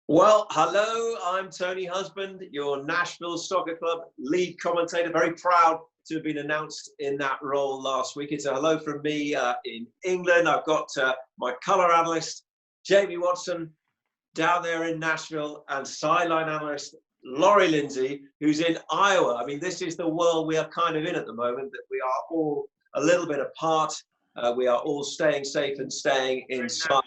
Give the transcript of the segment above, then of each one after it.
Well, hello, I'm Tony Husband, your Nashville Soccer Club lead commentator. Very proud to have been announced in that role last week. It's a hello from me in England. I've got my colour analyst, Jamie Watson, down there in Nashville, and sideline analyst, Lindsey, who's in Iowa. I mean, this is the world we are kind of in at the moment, that we are all a little bit apart. We are all staying safe and staying inside.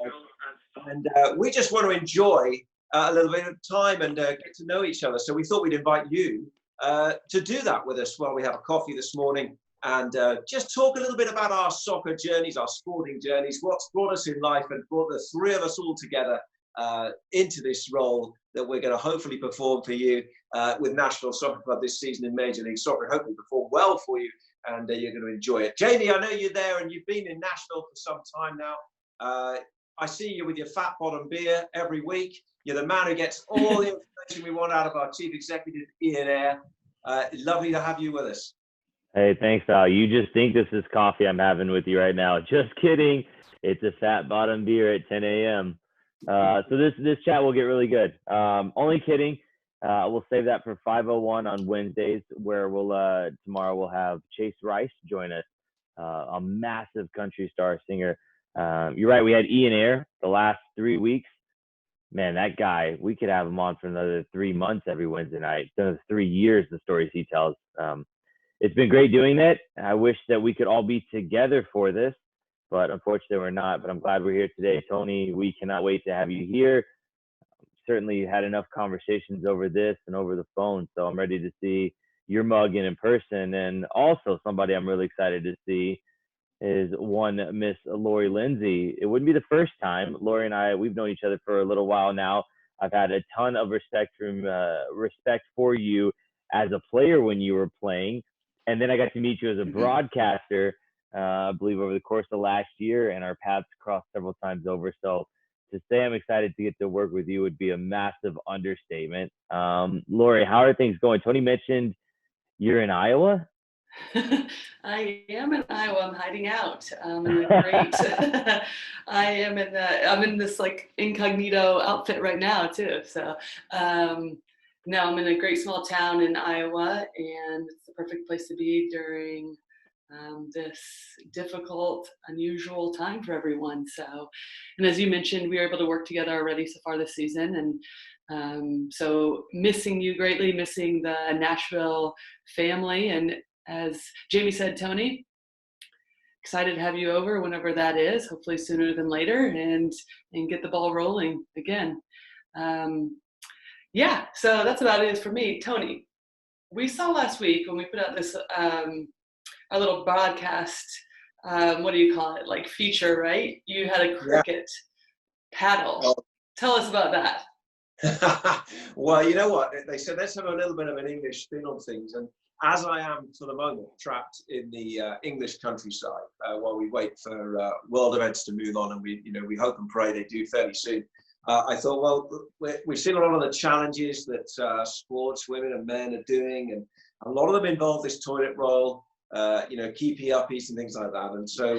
And we just want to enjoy a little bit of time and get to know each other. So we thought we'd invite you to do that with us while we have a coffee this morning and just talk a little bit about our soccer journeys, our sporting journeys, what's brought us in life and brought the three of us all together into this role that we're going to hopefully perform for you with Nashville Soccer Club this season in Major League Soccer, and hopefully perform well for you, and you're going to enjoy it. Jamie, I know you're there and you've been in Nashville for some time now. I see you with your fat bottom beer every week. You're the man who gets all the information we want out of our chief executive, Ian Ayre. Lovely to have you with us. Hey, thanks, Al. You just think this is coffee I'm having with you right now. Just kidding. It's a fat bottom beer at 10 a.m. So this chat will get really good. Only kidding. We'll save that for 5:01 on Wednesdays, where tomorrow we'll have Chase Rice join us, a massive country star singer. You're right. We had Ian Ayre the last 3 weeks. Man, that guy, we could have him on for another 3 months every Wednesday night. Another 3 years, the stories he tells. It's been great doing that. I wish that we could all be together for this, but unfortunately we're not. But I'm glad we're here today. Tony, we cannot wait to have you here. Certainly had enough conversations over this and over the phone, so I'm ready to see your mug in person. And also somebody I'm really excited to see is one Miss Lindsey. It wouldn't be the first time. Lori and I, we've known each other for a little while now. I've had a ton of respect for you as a player when you were playing, and then I got to meet you as a broadcaster, I believe over the course of last year, and our paths crossed several times over. So to say I'm excited to get to work with you would be a massive understatement. Lori, how are things going? Tony mentioned you're in Iowa. I am in Iowa. I'm hiding out. I'm in this like incognito outfit right now too. So no, I'm in a great small town in Iowa, and it's the perfect place to be during this difficult, unusual time for everyone. So, and as you mentioned, we were able to work together already so far this season, and so missing you greatly, missing the Nashville family. And as Jamie said, Tony, excited to have you over whenever that is, hopefully sooner than later, and get the ball rolling again. Yeah, so that's about it for me. Tony, we saw last week when we put out this our little broadcast, what do you call it, like feature, right? You had a cricket paddle. Oh. Tell us about that. Well, you know what? They said let's have a little bit of an English spin on things. And as I am for the moment trapped in the English countryside while we wait for world events to move on, and we hope and pray they do fairly soon. I thought, well, we've seen a lot of the challenges that sports, women and men are doing, and a lot of them involve this toilet roll, keepy uppies and things like that. And so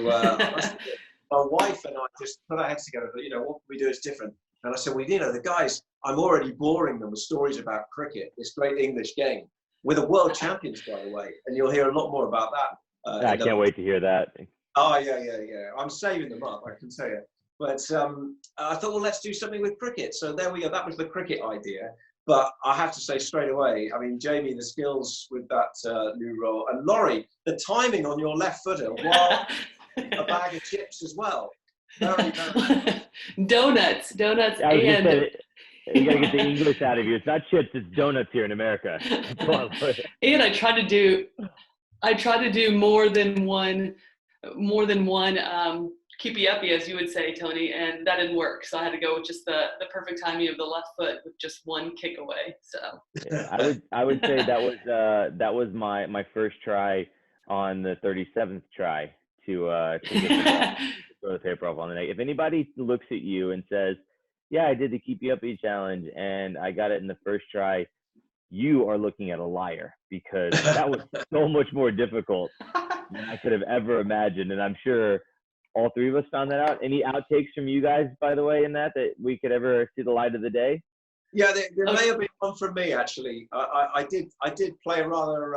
my wife and I just put our heads together, but what can we do is different. And I said, well, the guys, I'm already boring them with stories about cricket, this great English game. We're the world champions, by the way, and you'll hear a lot more about that. I can't wait to hear that. Oh, yeah. I'm saving them up, I can tell you. But I thought, well, let's do something with cricket. So there we go. That was the cricket idea. But I have to say straight away, I mean, Jamie, the skills with that new role. And Laurie, the timing on your left footer while a bag of chips as well. Very, very Donuts. You gotta get the English out of you. It's not chips, it's donuts here in America. And I try to do more than one keepy uppy, as you would say, Tony, and that didn't work. So I had to go with just the perfect timing of the left foot with just one kick away. So yeah, I would say that was my first try on the 37th try to get the paper off on the net. If anybody looks at you and says, yeah, I did the Keep You Uppy challenge and I got it in the first try, you are looking at a liar, because that was so much more difficult than I could have ever imagined. And I'm sure all three of us found that out. Any outtakes from you guys, by the way, in that we could ever see the light of the day? Yeah, there may have been one from me actually. I did play a rather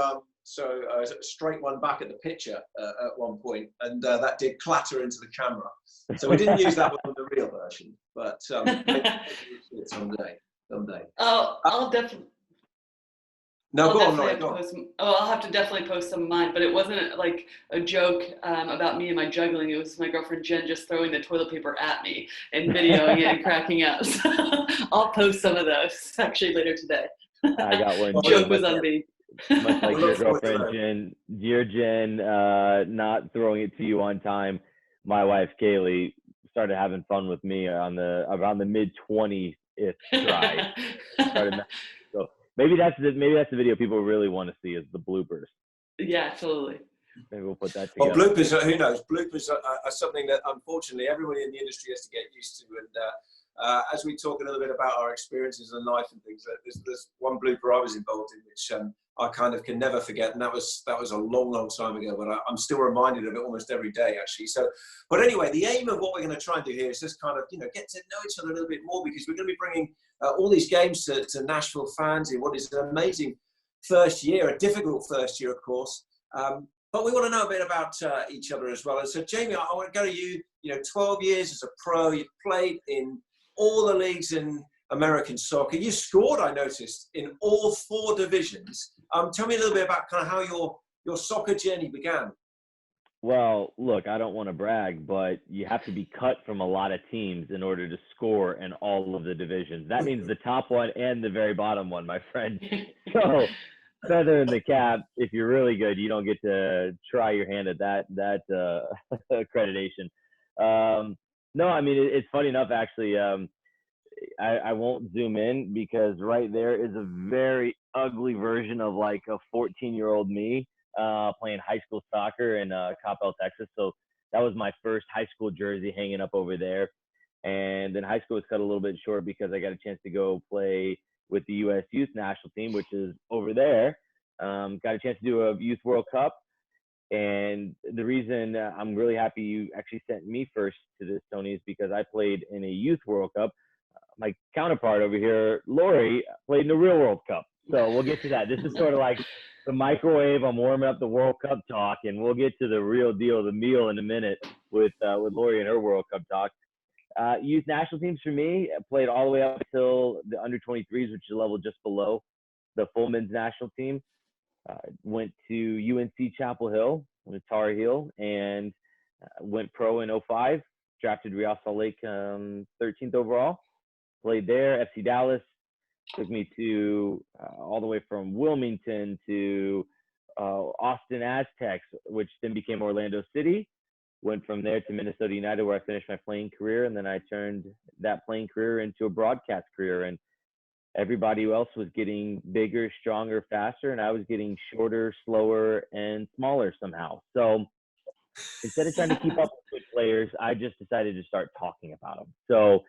straight one back at the pitcher at one point, and that did clatter into the camera. So we didn't use that one in the real version, but maybe someday. Oh, I'll definitely. No, I'll go on, definitely Laurie, have to post. I'll have to definitely post some of mine, but it wasn't like a joke about me and my juggling. It was my girlfriend Jen just throwing the toilet paper at me and videoing it and cracking up. So I'll post some of those actually later today. I got one. Joke was on me. Much like your girlfriend Jen, not throwing it to you on time. My wife Kaylee started having fun with me around the mid-20th try. So maybe that's the video people really want to see is the bloopers. Yeah, totally. Maybe we'll put that together. Well, bloopers, who knows? Bloopers are something that unfortunately everybody in the industry has to get used to. And as we talk a little bit about our experiences in life and things, there's one blooper I was involved in, which I kind of can never forget. And that was a long, long time ago, but I'm still reminded of it almost every day, actually. So, but anyway, the aim of what we're going to try and do here is just kind of, get to know each other a little bit more, because we're going to be bringing all these games to Nashville fans in what is an amazing first year, a difficult first year, of course. But we want to know a bit about each other as well. And so, Jamie, I want to go to you. 12 years as a pro, you've played in all the leagues in American soccer. You scored, I noticed, in all 4 divisions. Tell me a little bit about kind of how your soccer journey began. Well, look, I don't want to brag, but you have to be cut from a lot of teams in order to score in all of the divisions. That means the top one and the very bottom one, my friend. So, feather in the cap, if you're really good, you don't get to try your hand at that accreditation. No, I mean, it's funny enough, actually. I won't zoom in because right there is a very ugly version of like a 14-year-old me playing high school soccer in Coppell, Texas. So that was my first high school jersey hanging up over there. And then high school was cut a little bit short because I got a chance to go play with the U.S. Youth National Team, which is over there. Got a chance to do a Youth World Cup. And the reason I'm really happy you actually sent me first to this, Tony, is because I played in a Youth World Cup. My counterpart over here, Lori, played in the Real World Cup. So we'll get to that. This is sort of like the microwave. I'm warming up the World Cup talk, and we'll get to the real deal, the meal, in a minute with Lori and her World Cup talk. Youth national teams for me played all the way up until the under-23s, which is a level just below the full men's national team. Went to UNC Chapel Hill, with Tar Heel, and went pro in 05. Drafted Real Salt Lake 13th overall. Played there. FC Dallas took me to all the way from Wilmington to Austin Aztecs, which then became Orlando City. Went from there to Minnesota United, where I finished my playing career, and then I turned that playing career into a broadcast career. And everybody else was getting bigger, stronger, faster, and I was getting shorter, slower, and smaller somehow. So instead of trying to keep up with players, I just decided to start talking about them. So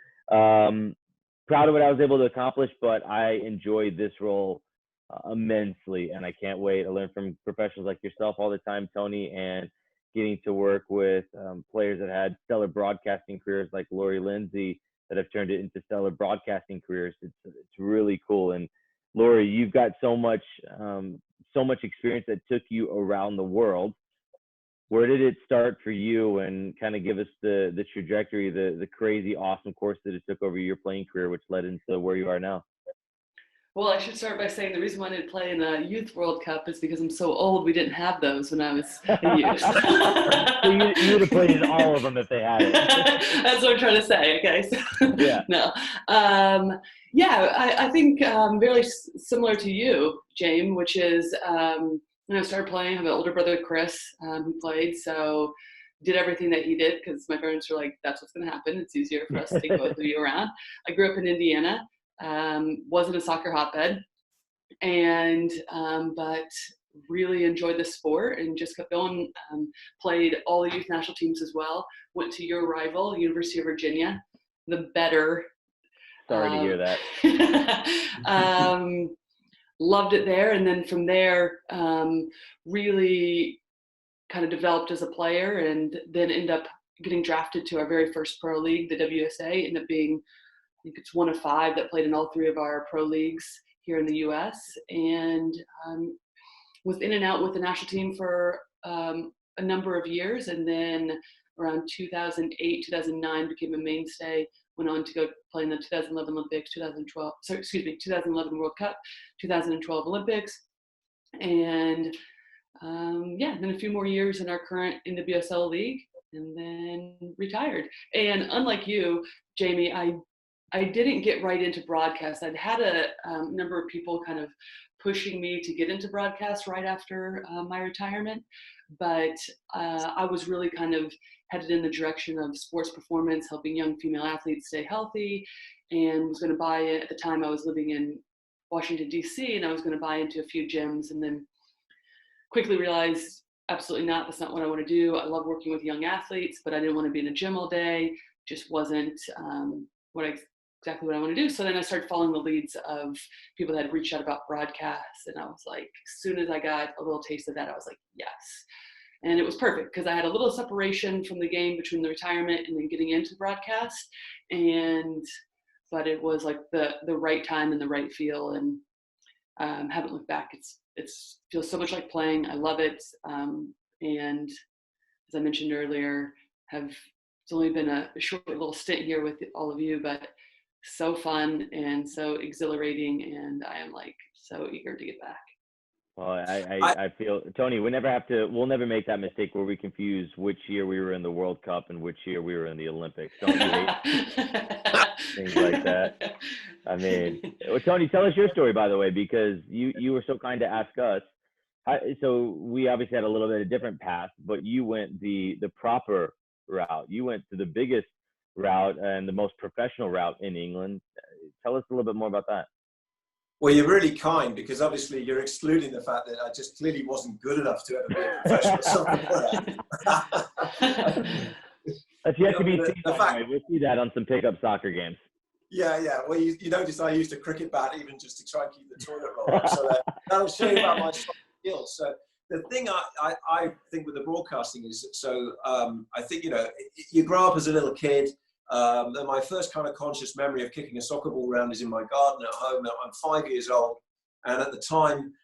proud of what I was able to accomplish, but I enjoyed this role immensely, and I can't wait. I learn from professionals like yourself all the time, Tony, and getting to work with players that had stellar broadcasting careers like Lindsey that have turned it into stellar broadcasting careers. It's really cool. And Lori, you've got so much experience that took you around the world. Where did it start for you, and kind of give us the trajectory, the crazy, awesome course that it took over your playing career, which led into where you are now? Well, I should start by saying the reason why I didn't play in the Youth World Cup is because I'm so old. We didn't have those when I was a youth. So you would have played in all of them if they had it. That's what I'm trying to say. Okay. So, yeah. No. I think very similar to you, James, which is when I started playing, I have an older brother, Chris, who played. So did everything that he did because my parents were like, that's what's going to happen. It's easier for us to take both of you around. I grew up in Indiana. Wasn't a soccer hotbed, and but really enjoyed the sport and just kept going. Played all the youth national teams as well. Went to your rival, University of Virginia, the better. Sorry to hear that. Loved it there, and then from there, really kind of developed as a player, and then ended up getting drafted to our very first pro league, the WSA. Ended up being think it's one of 5 that played in all 3 of our pro leagues here in the U.S. and was in and out with the national team for a number of years, and then around 2008, 2009 became a mainstay. Went on to go play in the 2011 Olympics, 2011 World Cup, 2012 Olympics, and then a few more years in our current NWSL league, and then retired. And unlike you, Jamie, I didn't get right into broadcast. I'd had a number of people kind of pushing me to get into broadcast right after my retirement, but I was really kind of headed in the direction of sports performance, helping young female athletes stay healthy, and was going to buy it. At the time I was living in Washington, D.C., and I was going to buy into a few gyms, and then quickly realized absolutely not. That's not what I want to do. I love working with young athletes, but I didn't want to be in a gym all day. Just wasn't exactly what I want to do. So then I started following the leads of people that had reached out about broadcasts, and I was like, as soon as I got a little taste of that, I was like, yes. And it was perfect because I had a little separation from the game between the retirement and then getting into broadcast. But it was like the right time and the right feel, and haven't looked back. It's feels so much like playing. I love it. And as I mentioned earlier, it's only been a short little stint here with all of you, but so fun and so exhilarating, and I am like so eager to get back. Well, I feel, Tony, we'll never make that mistake where we confuse which year we were in the World Cup and which year we were in the Olympics. Don't you hate things like that? I mean, well, Tony, tell us your story, by the way, because you were so kind to ask us. So we obviously had a little bit of different path, but you went the proper route. You went to the biggest route and the most professional route in England. Tell us a little bit more about that. Well, you're really kind, because obviously you're excluding the fact that I just clearly wasn't good enough to ever be a professional soccer player. That's yet to be seen. We'll see that on some pickup soccer games. Yeah. Well, you notice I used a cricket bat even just to try and keep the toilet roll up. So that'll show you about my soccer skills. So the thing I think with the broadcasting is, I think, you grow up as a little kid. And my first kind of conscious memory of kicking a soccer ball around is in my garden at home. I'm 5 years old, and at the time,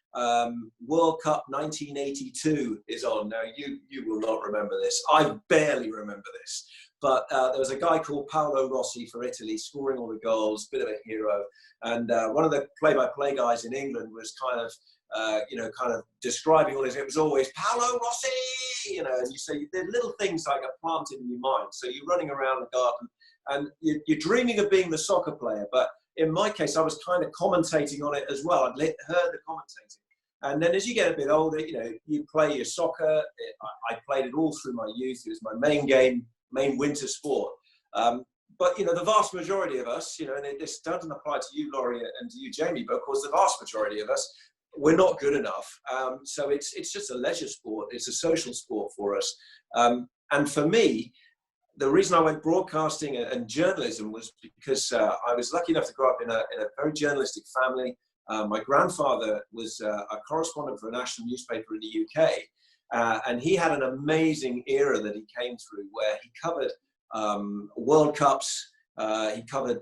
World Cup 1982 is on. Now, you will not remember this. I barely remember this. But there was a guy called Paolo Rossi for Italy, scoring all the goals, bit of a hero. And one of the play-by-play guys in England was kind of describing all this. It was always Paolo Rossi, and you say there are little things like are planted in your mind. So you're running around the garden and you're dreaming of being the soccer player. But in my case, I was kind of commentating on it as well. I'd heard the commentating. And then as you get a bit older, you play your soccer. I played it all through my youth. It was my main winter sport. But, the vast majority of us, and this doesn't apply to you, Laurie, and to you, Jamie, but of course the vast majority of us, we're not good enough. So it's just a leisure sport. It's a social sport for us. And for me, the reason I went broadcasting and journalism was because I was lucky enough to grow up in a very journalistic family. My grandfather was a correspondent for a national newspaper in the UK. And he had an amazing era that he came through where he covered World Cups. He covered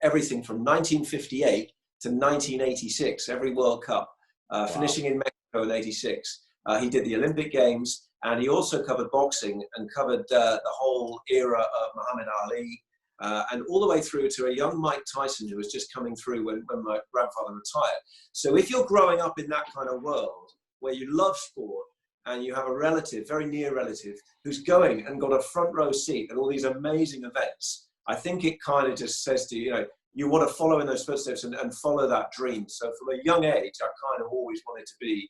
everything from 1958 to 1986, every World Cup, finishing in Mexico in 86. He did the Olympic Games, and he also covered boxing and covered the whole era of Muhammad Ali, and all the way through to a young Mike Tyson who was just coming through when my grandfather retired. So if you're growing up in that kind of world where you love sport, and you have a relative, very near relative, who's going and got a front row seat at all these amazing events, I think it kind of just says to you, you want to follow in those footsteps and follow that dream. So from a young age, I kind of always wanted to be,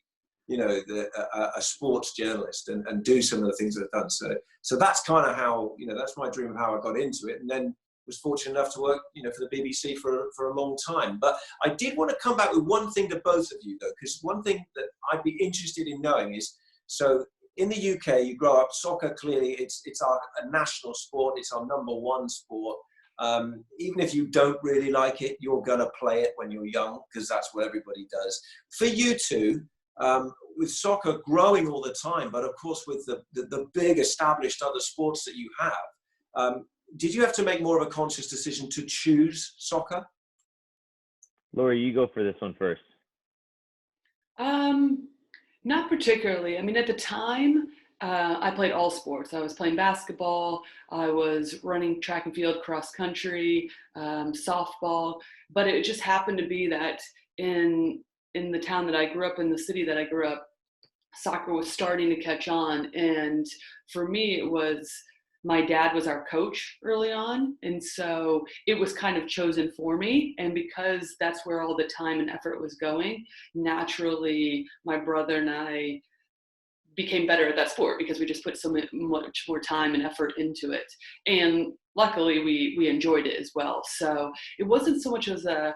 a sports journalist and do some of the things that I've done. So that's kind of how, that's my dream of how I got into it. And then was fortunate enough to work, for the BBC for a long time. But I did want to come back with one thing to both of you, though, because one thing that I'd be interested in knowing is, so in the UK, you grow up, soccer, clearly, it's a national sport. It's our number one sport. Even if you don't really like it, you're going to play it when you're young, because that's what everybody does. For you two, with soccer growing all the time, but of course with the big established other sports that you have, did you have to make more of a conscious decision to choose soccer? Lori, you go for this one first. Not particularly. I mean, at the time, I played all sports. I was playing basketball, I was running track and field, cross country, softball, but it just happened to be that in the town that I grew up in, the city that I grew up, soccer was starting to catch on. And for me, it was, my dad was our coach early on. And so it was kind of chosen for me. And because that's where all the time and effort was going, naturally, my brother and I became better at that sport because we just put so much more time and effort into it. And luckily, we enjoyed it as well. So it wasn't so much as a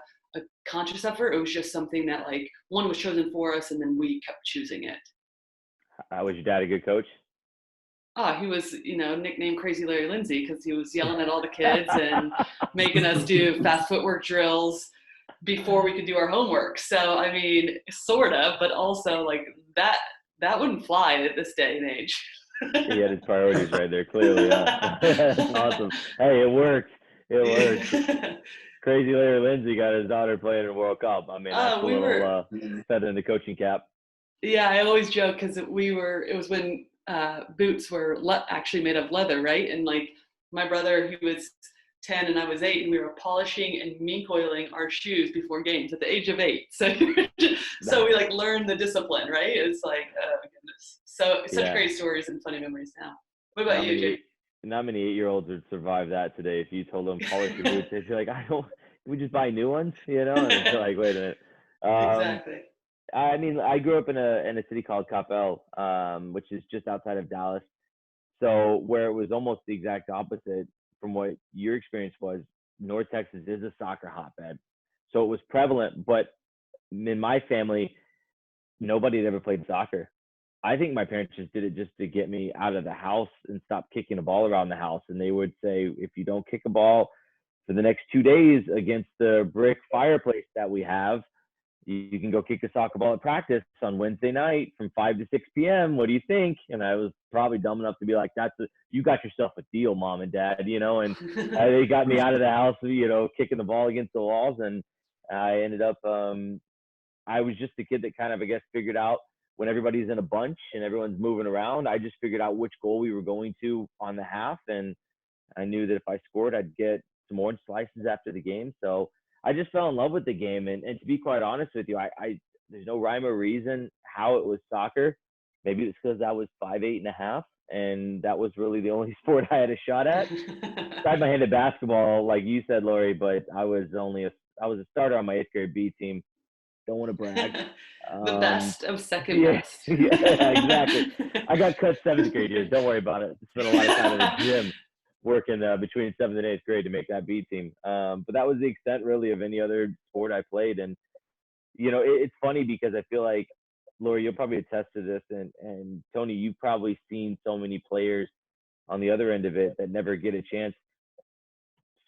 conscious effort. It was just something that, like, one was chosen for us, and then we kept choosing it. Was your dad a good coach? Oh, he was, nicknamed Crazy Larry Lindsey because he was yelling at all the kids and making us do fast footwork drills before we could do our homework. So, I mean, sort of, but also like that wouldn't fly at this day and age. He had his priorities right there, clearly. Yeah. That's awesome. Hey, it worked. Crazy Larry Lindsey got his daughter playing in the World Cup. I mean, that's a little feather in the coaching cap. Yeah, I always joke because it was when boots were actually made of leather, right? And like my brother, he was 10 and I was 8, and we were polishing and mink oiling our shoes before games at the age of 8. So we like learned the discipline, right? It's like, oh my goodness. So such great stories and funny memories now. What about you, Jake? Not many 8-year-olds would survive that today. If you told them polish your boots, they'd be like, we just buy new ones, And it's like, wait a minute. Exactly. I mean, I grew up in a city called Coppell, which is just outside of Dallas. So where it was almost the exact opposite from what your experience was, North Texas is a soccer hotbed. So it was prevalent, but in my family, nobody had ever played soccer. I think my parents just did it just to get me out of the house and stop kicking a ball around the house. And they would say, if you don't kick a ball for the next 2 days against the brick fireplace that we have, you can go kick a soccer ball at practice on Wednesday night from 5 to 6 p.m. What do you think? And I was probably dumb enough to be like, you got yourself a deal, Mom and Dad, and they got me out of the house, kicking the ball against the walls. And I ended up, I was just a kid that kind of, I guess, figured out when everybody's in a bunch and everyone's moving around, I just figured out which goal we were going to on the half. And I knew that if I scored, I'd get some orange slices after the game. So I just fell in love with the game. And to be quite honest with you, I there's no rhyme or reason how it was soccer. Maybe it's because I was 5'8.5", and that was really the only sport I had a shot at. Tried my hand at basketball, like you said, Lori, but I was a starter on my 8th grade B team. Don't want to brag. The best of second best. Yeah, exactly. I got cut 7th grade years. Don't worry about it. Spent a lot of time in the gym working between 7th and 8th grade to make that B team. But that was the extent really of any other sport I played. And, it's funny because I feel like, Lori, you'll probably attest to this. And Tony, you've probably seen so many players on the other end of it that never get a chance.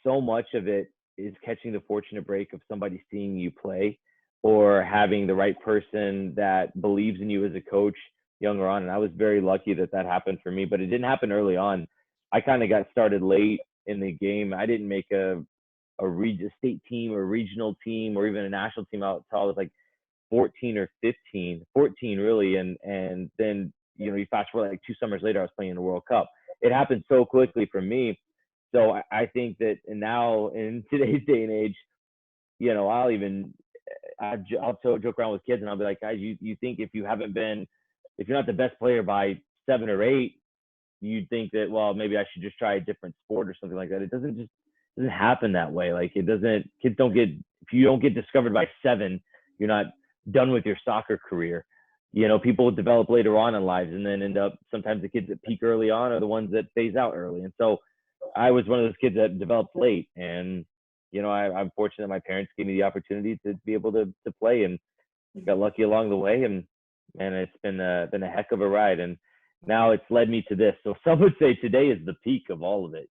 So much of it is catching the fortunate break of somebody seeing you play or having the right person that believes in you as a coach younger on. And I was very lucky that happened for me, but it didn't happen early on. I kind of got started late in the game. I didn't make a state team or regional team or even a national team out until I was like 14 or 15, 14 really. And then, you fast forward like 2 summers later, I was playing in the World Cup. It happened so quickly for me. So I think that now in today's day and age, I'll joke around with kids and I'll be like, guys, you think if you're not the best player by 7 or 8, you'd think that, well, maybe I should just try a different sport or something like that. It doesn't happen that way. Like if you don't get discovered by 7, you're not done with your soccer career. People develop later on in lives and then end up, sometimes the kids that peak early on are the ones that phase out early. And so I was one of those kids that developed late. And, I'm fortunate my parents gave me the opportunity to be able to play and got lucky along the way. And it's been a heck of a ride. And now it's led me to this. So some would say today is the peak of all of it.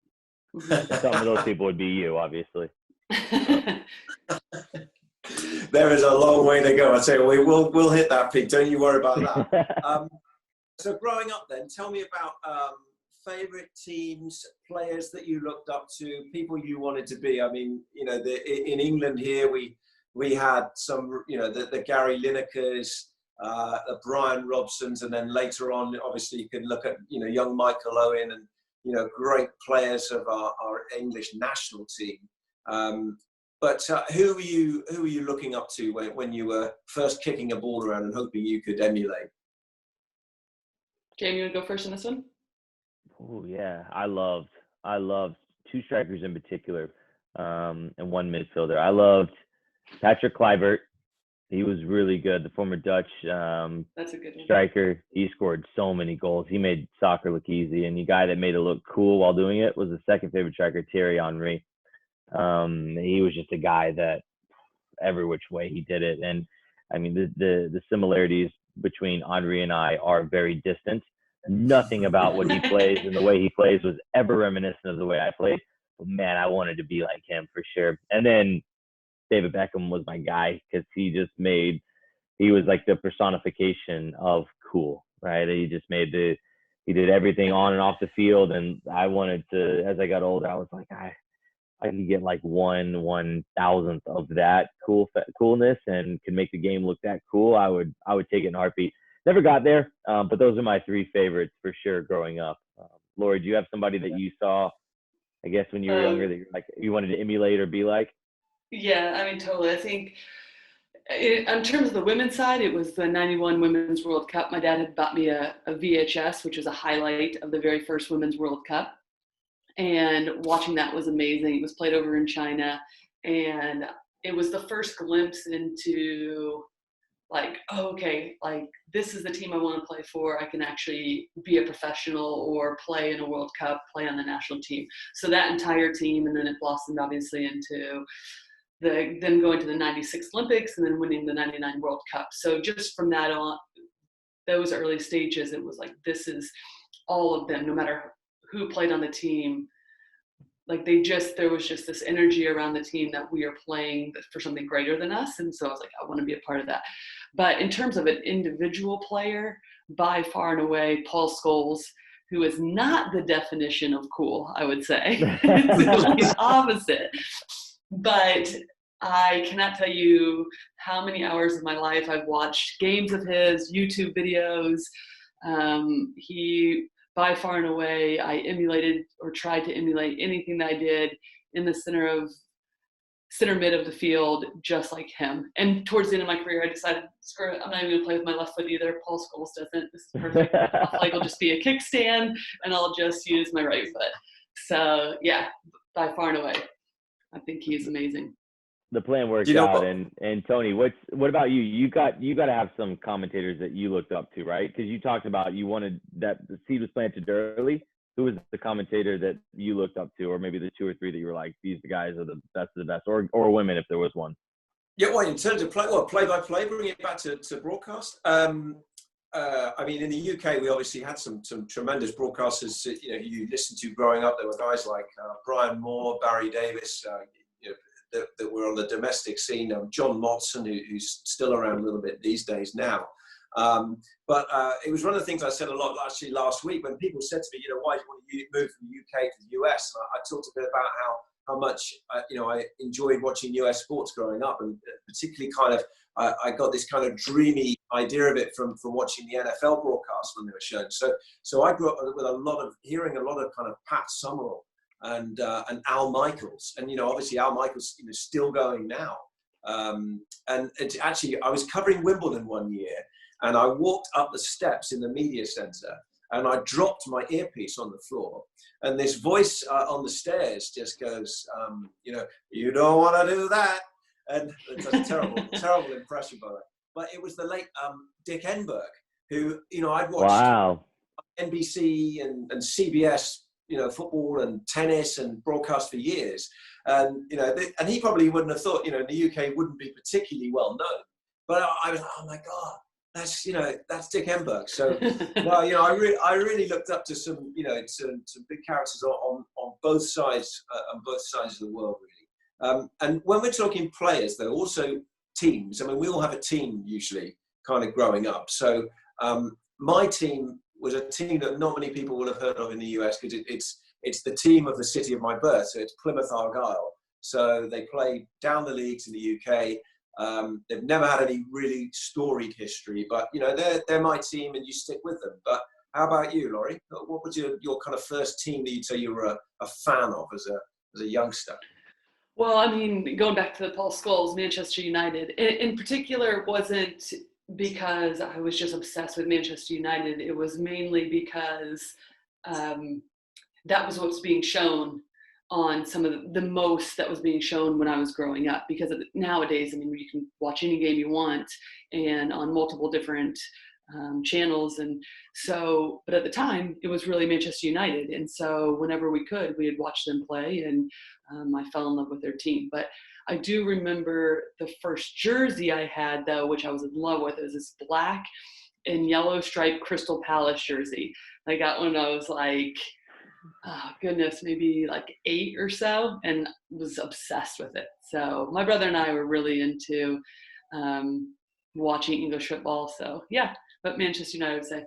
Some of those people would be you, obviously. There is a long way to go. I tell you, we'll hit that peak. Don't you worry about that. So growing up then, tell me about favorite teams, players that you looked up to, people you wanted to be? I mean, you know, in England here, we had some, you know, the Gary Linekers, the Brian Robsons, and then later on, obviously, you can look at, you know, young Michael Owen and, you know, great players of our English national team. But who were you looking up to when you were first kicking a ball around and hoping you could emulate? Jamie, you want to go first on this one? Oh yeah, I loved two strikers in particular, and one midfielder. I loved Patrick Kluivert. He was really good. The former Dutch That's a good one. striker. He scored so many goals. He made soccer look easy. And the guy that made it look cool while doing it was the second favorite striker, Thierry Henry. He was just a guy that every which way he did it. And I mean, the similarities between Henry and I are very distant. Nothing about what he plays and the way he plays was ever reminiscent of the way I played. But man, I wanted to be like him for sure. And then David Beckham was my guy because he was like the personification of cool, right? He did everything on and off the field. And I wanted to, as I got older, I was like, I could get like 1/1000th of that coolness and could make the game look that cool. I would take it in a heartbeat. Never got there, but those are my three favorites for sure growing up. Lori, do you have somebody that you saw, I guess, when you were younger that you're like you wanted to emulate or be like? Yeah, I mean, totally. I think in terms of the women's side, it was the 91 Women's World Cup. My dad had bought me a VHS, which was a highlight of the very first Women's World Cup. And watching that was amazing. It was played over in China. And it was the first glimpse into like, oh, okay, like this is the team I want to play for. I can actually be a professional or play in a World Cup, play on the national team. So that entire team, and then it blossomed obviously into them going to the 96 Olympics and then winning the 99 World Cup. So just from that on, those early stages, it was like, this is all of them, no matter who played on the team. Like there was just this energy around the team that we are playing for something greater than us. And so I was like, I want to be a part of that. But in terms of an individual player, by far and away, Paul Scholes, who is not the definition of cool, I would say. It's like the opposite. But I cannot tell you how many hours of my life I've watched games of his, YouTube videos. He, by far and away, I emulated or tried to emulate anything that I did in the center mid of the field, just like him. And towards the end of my career, I decided, screw it, I'm not even gonna play with my left foot either. Paul Scholes doesn't. This is perfect. My left leg will just be a kickstand, and I'll just use my right foot. So yeah, by far and away, I think he's amazing. The plan worked out. And Tony, what about you? You got to have some commentators that you looked up to, right? Because you talked about you wanted that the seed was planted early. Who was the commentator that you looked up to, or maybe the two or three that you were like, these guys are the best of the best, or women if there was one? Yeah, well, in terms of play-by-play, bringing it back to broadcast. I mean, in the UK, we obviously had some tremendous broadcasters. You know, you listened to growing up. There were guys like Brian Moore, Barry Davis. That were on the domestic scene. John Motson, who's still around a little bit these days now. But it was one of the things I said a lot actually last week when people said to me, you know, why do you want to move from the UK to the US? And I talked a bit about how much, I enjoyed watching US sports growing up, and particularly kind of, I got this kind of dreamy idea of it from watching the NFL broadcast when they were shown. So I grew up with hearing a lot of kind of Pat Summerall and Al Michaels, and obviously Al Michaels still going now. And actually, I was covering Wimbledon one year, and I walked up the steps in the media centre, and I dropped my earpiece on the floor, and this voice on the stairs just goes, you don't want to do that, and it's a terrible impression by that. But it was the late Dick Enberg, who I'd watched NBC and CBS. Football and tennis and broadcast for years. And, and he probably wouldn't have thought, in the UK wouldn't be particularly well known. But I was like, oh my God, that's Dick Enberg. So, I really looked up to some big characters on both sides, of the world, really. And when we're talking players, though, also teams, I mean, we all have a team usually kind of growing up. So my team was a team that not many people will have heard of in the US, because it's the team of the city of my birth. So it's Plymouth Argyle. So they play down the leagues in the UK. They've never had any really storied history, but they're my team, and you stick with them. But how about you, Laurie? What was your kind of first team that you'd say you were a fan of as a youngster? Well, I mean, going back to the Paul Scholes, Manchester United, in particular, wasn't because I was just obsessed with Manchester United. It was mainly because that was what's being shown on some of the most that was being shown when I was growing up. Because nowadays, I mean, you can watch any game you want and on multiple different channels. And so, but at the time, it was really Manchester United. And so whenever we could, we would watch them play, and I fell in love with their team. But I do remember the first jersey I had, though, which I was in love with. It was this black and yellow striped Crystal Palace jersey. I got when I was like, oh goodness, maybe like 8 or so, and was obsessed with it. So my brother and I were really into watching English football. So yeah, but Manchester United, I would say.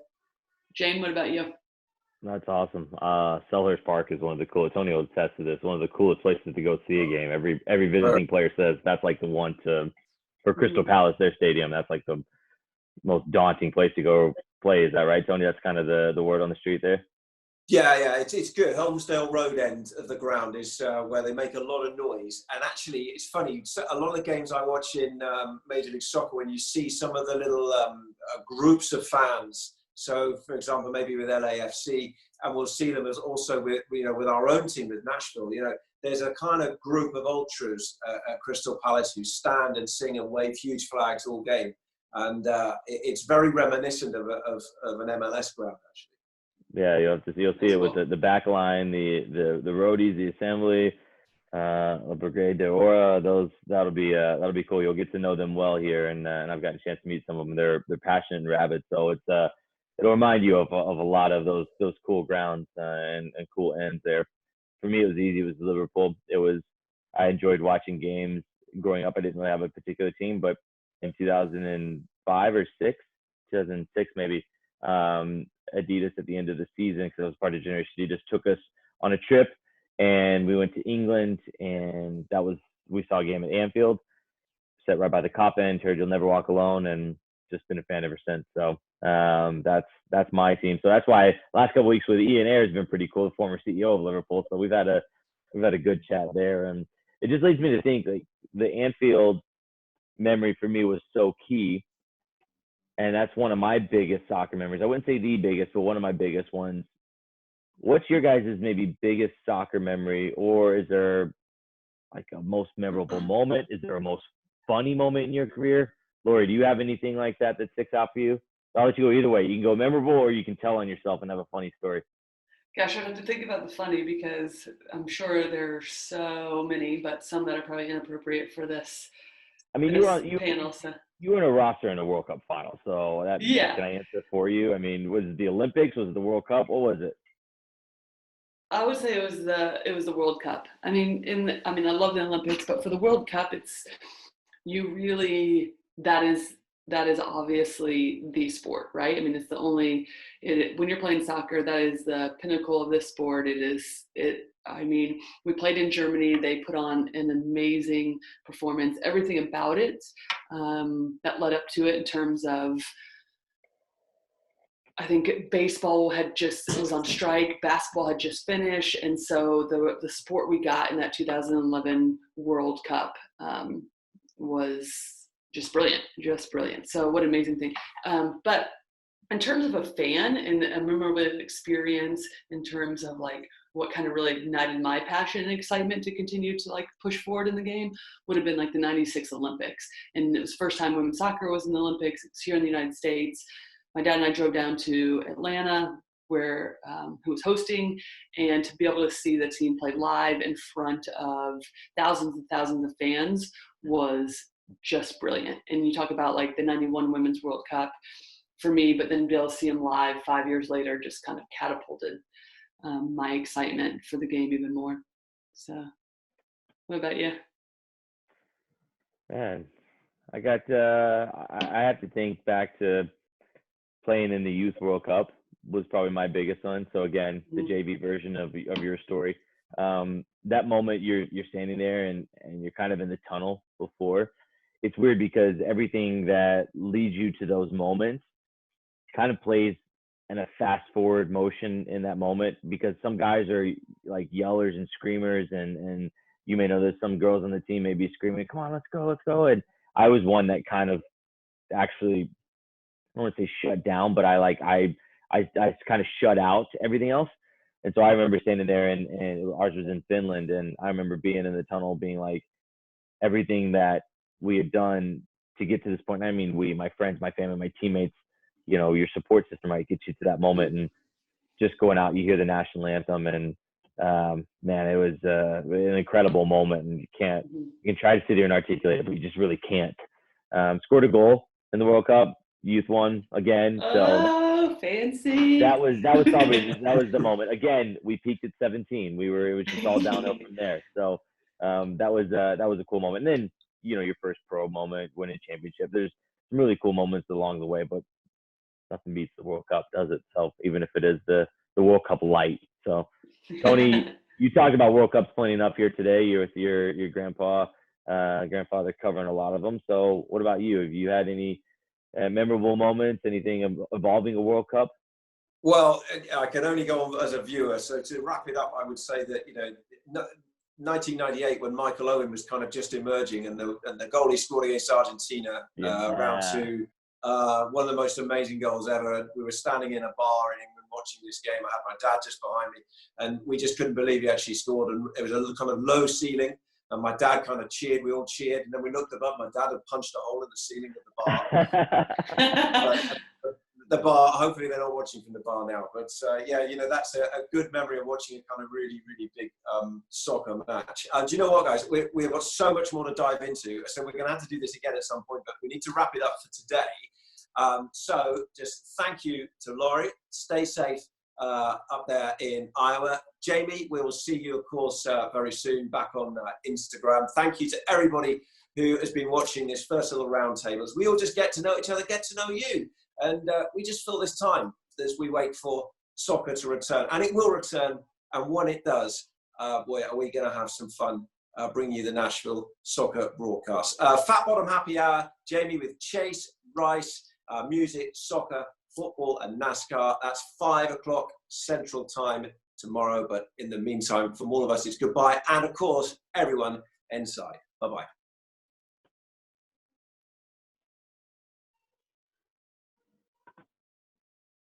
Jane, what about you? That's awesome. Selhurst Park is one of the coolest. Tony will attest to this. One of the coolest places to go see a game. Every visiting player says that's like the one for Crystal Palace, their stadium. That's like the most daunting place to go play. Is that right, Tony? That's kind of the word on the street there. Yeah, it's good. Helmsdale Road end of the ground is where they make a lot of noise. And actually, it's funny. A lot of the games I watch in Major League Soccer, when you see some of the little groups of fans. So, for example, maybe with LAFC, and we'll see them as also with our own team with Nashville. There's a kind of group of ultras at Crystal Palace who stand and sing and wave huge flags all game, and it's very reminiscent of an MLS ground, actually. Yeah, you'll see it with the back line, the roadies, the assembly, La Brigade de Ora. That'll be cool. You'll get to know them well here, and I've gotten a chance to meet some of them. They're passionate and rabid, so it'll remind you of a lot of those cool grounds and cool ends there. For me, it was easy. It was Liverpool. I enjoyed watching games growing up. I didn't really have a particular team, but in 2005 or 2006 maybe. Adidas at the end of the season, because I was part of Generation Adidas, took us on a trip, and we went to England, and we saw a game at Anfield, sat right by the Cop end, heard You'll Never Walk Alone, and just been a fan ever since. So that's my team. So that's why last couple of weeks with Ian Ayre has been pretty cool, the former CEO of Liverpool. So we've had a good chat there, and it just leads me to think like the Anfield memory for me was so key. And that's one of my biggest soccer memories. I wouldn't say the biggest, but one of my biggest ones. What's your guys' maybe biggest soccer memory, or is there like a most memorable moment? Is there a most funny moment in your career? Laurie, do you have anything like that sticks out for you? I'll let you go either way. You can go memorable, or you can tell on yourself and have a funny story. Gosh, I have to think about the funny, because I'm sure there are so many, but some that are probably inappropriate for this. I mean, panel. So. You were in a roster in the World Cup final, so can I answer for you? I mean, was it the Olympics? Was it the World Cup? What was it? I would say it was the World Cup. I mean, I love the Olympics, but for the World Cup, that is obviously the sport, right? I mean, it's the only when you're playing soccer, that is the pinnacle of this sport. I mean, we played in Germany. They put on an amazing performance. Everything about it that led up to it in terms of, I think baseball was on strike. Basketball had just finished. And so the sport we got in that 2011 World Cup was just brilliant. So what an amazing thing. But in terms of a fan and a memorable experience in terms of like what kind of really ignited my passion and excitement to continue to like push forward in the game would have been like the 96 Olympics. And it was the first time women's soccer was in the Olympics. It's here in the United States. My dad and I drove down to Atlanta, who was hosting, and to be able to see the team play live in front of thousands and thousands of fans was just brilliant. And you talk about like the 91 Women's World Cup for me, but then be able to see them live 5 years later just kind of catapulted my excitement for the game even more. So what about you? Man, I have to think back to playing in the Youth World Cup was probably my biggest one. So again, the JV version of your story. That moment you're standing there and you're kind of in the tunnel before. It's weird because everything that leads you to those moments kind of plays in a fast forward motion in that moment, because some guys are like yellers and screamers, and you may know there's some girls on the team may be screaming, come on, let's go. And I was one that kind of actually, I don't want to say shut down, but I kind of shut out everything else. And so I remember standing there, and ours was in Finland, and I remember being in the tunnel being like, everything that we had done to get to this point, I mean we, my friends, my family, my teammates, you know, your support system, right, gets you to that moment. And just going out, you hear the national anthem, and man, it was an incredible moment, and you can try to sit here and articulate it, but you just really can't. Scored a goal in the World Cup, youth won again. Oh, fancy. That was probably that was the moment. Again, we peaked at 17. It was just all downhill from there. So that was a cool moment. And then, you know, your first pro moment, winning championship. There's some really cool moments along the way, but nothing beats the World Cup, does it? So even if it is the World Cup light. So Tony, you talked about World Cups plenty enough here today. You're with your grandfather covering a lot of them. So what about you? Have you had any memorable moments, anything involving a World Cup? Well, I can only go on as a viewer. So to wrap it up, I would say that, you know, 1998, when Michael Owen was kind of just emerging, and the goal he scored against Argentina, round two, one of the most amazing goals ever. We were standing in a bar in England watching this game. I had my dad just behind me, and we just couldn't believe he actually scored. And it was a kind of low ceiling, and my dad kind of cheered. We all cheered, and then we looked above. My dad had punched a hole in the ceiling of the bar. The bar, hopefully they're not watching from the bar now, but yeah, you know, that's a good memory of watching a kind of really, really big soccer match. Do you know what, guys? We've got so much more to dive into, so we're going to have to do this again at some point, but we need to wrap it up for today. So just thank you to Laurie. Stay safe up there in Iowa. Jamie, we will see you, of course, very soon back on Instagram. Thank you to everybody who has been watching this first little roundtables. We all just get to know each other, get to know you. And we just fill this time as we wait for soccer to return. And it will return. And when it does, boy, are we going to have some fun bringing you the Nashville soccer broadcast. Fat Bottom Happy Hour, Jamie with Chase, Rice, music, soccer, football and NASCAR. That's 5 o'clock Central Time tomorrow. But in the meantime, from all of us, it's goodbye. And of course, everyone inside. Bye-bye.